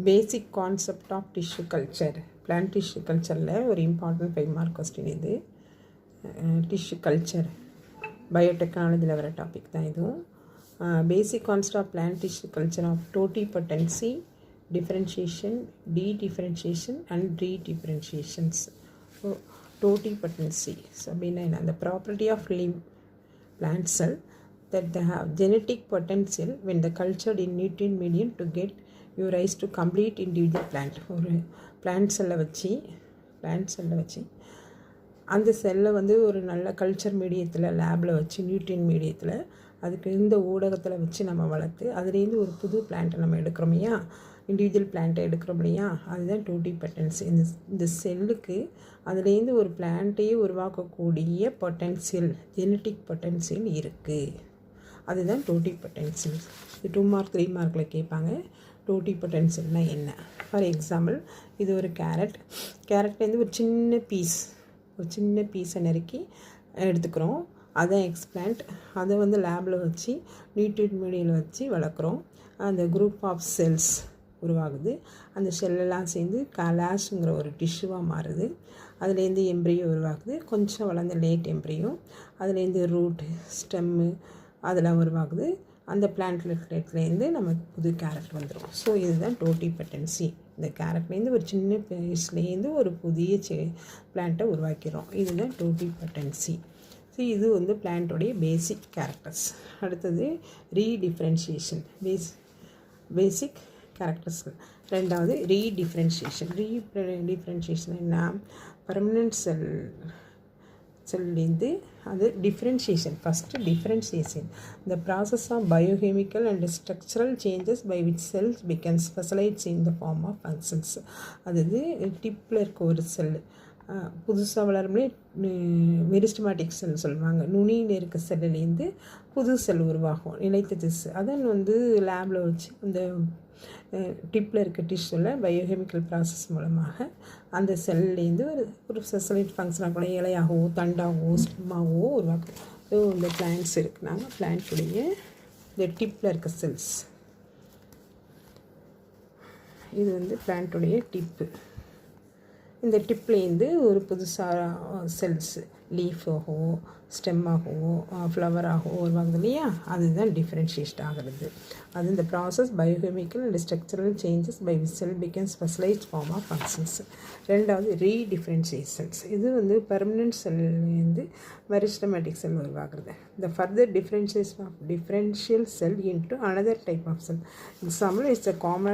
Basic concept of tissue culture. Plant tissue கல்ச்சரில் ஒரு important 5 mark question இது. Tissue culture பயோடெக்னாலஜியில் வர டாபிக் தான் இதுவும். Basic concept of plant tissue culture of totipotency, differentiation, differentiation and redifferentiations. Totipotency அப்படின்னா என்ன? அந்த property of live plant cell that they have genetic potential when the cultured in nutrient medium to get you rise to complete individual plant. ஒரு plant cell வச்சு அந்த செல்லை வந்து ஒரு நல்ல கல்ச்சர் மீடியத்தில் லேபில் வச்சு நியூட்ரியன் மீடியத்தில் அதுக்கு இந்த ஊடகத்தில் வச்சு நம்ம வளர்த்து அதுலேருந்து ஒரு புது பிளான்ட்டை நம்ம எடுக்கிறோம் இல்லையா, இண்டிவிஜுவல் பிளான்ட்டை எடுக்கிறோம் இல்லையா, அதுதான் டோட்டிபொட்டன்சி. இந்த செல்லுக்கு அதுலேருந்து ஒரு பிளான்ட்டையே உருவாக்கக்கூடிய பொட்டன்சியல், ஜெனட்டிக் பொட்டன்சியல் இருக்குது. அதுதான் டோட்டிபொட்டன்சியல். இது 2 மார்க் 3 மார்க்கில் கேட்பாங்க. டோட்டிபொட்டன்சியல்னால் என்ன? ஃபார் எக்ஸாம்பிள், இது ஒரு கேரட்லேருந்து ஒரு சின்ன பீஸை நறுக்கி எடுத்துக்கிறோம். அதான் எக்ஸ்பிளான்ட். அதை வந்து லேபில் வச்சு நியூட்ரியன்ட் மீடியில் வச்சு வளர்க்குறோம். அந்த குரூப் ஆஃப் செல்ஸ் உருவாகுது. அந்த செல்லெல்லாம் சேர்ந்து கலாஷுங்கிற ஒரு டிஷ்யூவாக மாறுது. அதுலேருந்து எம்ப்ரியோ உருவாகுது. கொஞ்சம் வளர்ந்த லேட் எம்ப்ரியோ, அதுலேருந்து ரூட்டு, ஸ்டெம்மு அதெல்லாம் உருவாகுது. அந்த பிளான்ட்லேருந்து நமக்கு புது கேரட் வந்துடும். ஸோ இதுதான் டோட்டிபொட்டன்சி. இந்த கேரட்லேருந்து ஒரு சின்ன பீஸ்லேருந்து ஒரு புதிய பிளான்ட்டை உருவாக்கிறோம். இதுதான் டோட்டிபொட்டன்சி. ஸோ இது வந்து பிளான்ட்டோடைய பேசிக் கேரக்டர்ஸ். அடுத்தது ரீடிஃப்ரென்ஷியேஷன். பேசிக் கேரக்டர்ஸ். ரெண்டாவது ரீடிஃப்ரென்ஷியேஷன். ரீடிஃப்ரென்ஷியேஷன் என்ன? பர்மனெண்ட் செல்லேருந்து அது differentiation. First differentiation, the process of biochemical and structural changes by which cells become specialized in the form of functions. அதாவது டிப்பில் இருக்க ஒரு செல்லு புதுசாக வளரும்போது மெரிஸ்டமேட்டிக் செல் சொல்லுவாங்க. நுனியில் இருக்க செல்லுலேருந்து புது செல் உருவாகும், நிலைத்த திசு. அதன் வந்து லேபில் வச்சு அந்த டிப்பில் இருக்க டிஷ்யூவில் பயோகெமிக்கல் ப்ராசஸ் மூலமாக அந்த செல்லேருந்து ஒரு ஸ்பெஷலைட் ஃபங்க்ஷனாக கூட இலையாகவோ தண்டாகவோ ஸ்டெம்மாகவோ உருவாக்கும். ஸோ இந்த பிளான்ட்ஸ் இருக்குனாங்க. பிளான்ட்டுடைய இந்த டிப்பில் இருக்க செல்ஸ், இது வந்து பிளான்ட்டுடைய டிப்பு. இந்த டிப்லேருந்து ஒரு புதுசாக செல்ஸு லீஃபாகவோ ஸ்டெம்மாகவோ ஃப்ளவராகவோ உருவாகுது இல்லையா, அதுதான் டிஃப்ரென்ஷியேட் ஆகிறது. அது இந்த process biochemical and structural changes by which cell became specialised form of functions. ரெண்டாவது ரீடிஃப்ரென்ஷியேஷன்ஸ். இது வந்து பெர்மனெண்ட் செல்லேருந்து மெரிஸ்டமேட்டிக் செல் உருவாகிறது. இந்த further differentiation of differential cell into another type of cell. Example it's a common